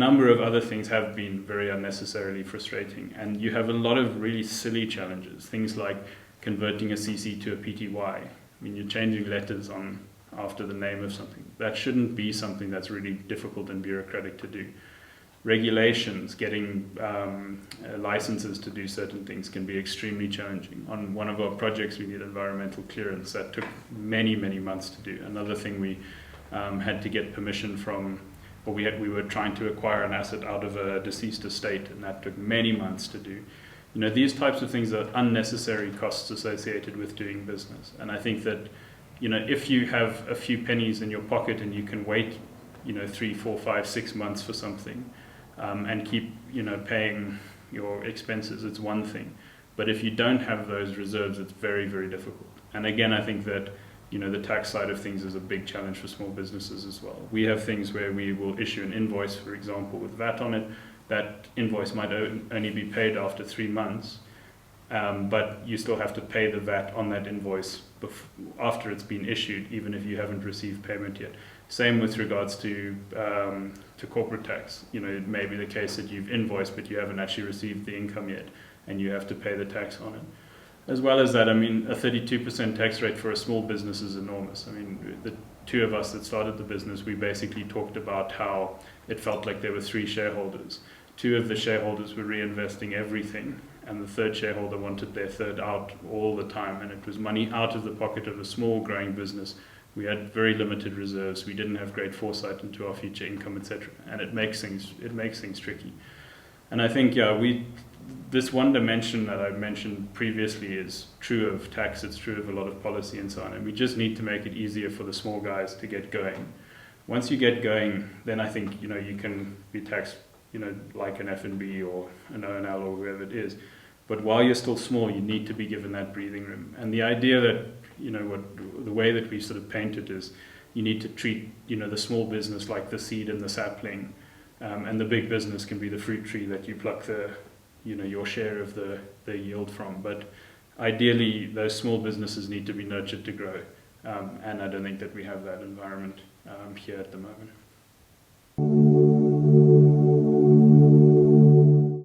number of other things have been very unnecessarily frustrating, and you have a lot of really silly challenges, things like converting a CC to a PTY. I mean, you're changing letters on after the name of something. That shouldn't be something that's really difficult and bureaucratic to do. Regulations, getting licenses to do certain things can be extremely challenging. On one of our projects, we did environmental clearance. That took many, many months to do. Another thing, we had to get permission from, or we were trying to acquire an asset out of a deceased estate, and that took many months to do. You know, these types of things are unnecessary costs associated with doing business. And I think that, you know, if you have a few pennies in your pocket and you can wait, you know, 3, 4, 5, 6 months for something, and keep, you know, paying your expenses, it's one thing. But if you don't have those reserves, it's very, very difficult. And again, I think that, you know, the tax side of things is a big challenge for small businesses as well. We have things where we will issue an invoice, for example, with VAT on it. That invoice might only be paid after 3 months, but you still have to pay the VAT on that invoice after it's been issued, even if you haven't received payment yet. Same with regards to corporate tax. You know, it may be the case that you've invoiced, but you haven't actually received the income yet, and you have to pay the tax on it. As well as that, I mean, a 32% tax rate for a small business is enormous. I mean, the two of us that started the business, we basically talked about how it felt like there were 3 shareholders. 2 of the shareholders were reinvesting everything, and the third shareholder wanted their third out all the time, and it was money out of the pocket of a small growing business. We had very limited reserves. We didn't have great foresight into our future income, etc. And it makes things tricky. And I think, yeah, this one dimension that I mentioned previously is true of tax. It's true of a lot of policy and so on. And we just need to make it easier for the small guys to get going. Once you get going, then I think, you know, you can be taxed, you know, like an F&B or an O&L or whoever it is. But while you're still small, you need to be given that breathing room. And the idea that, you know, the way that we sort of paint it is, you need to treat, you know, the small business like the seed and the sapling, and the big business can be the fruit tree that you pluck your share of the yield from. But ideally, those small businesses need to be nurtured to grow, and I don't think that we have that environment here at the moment.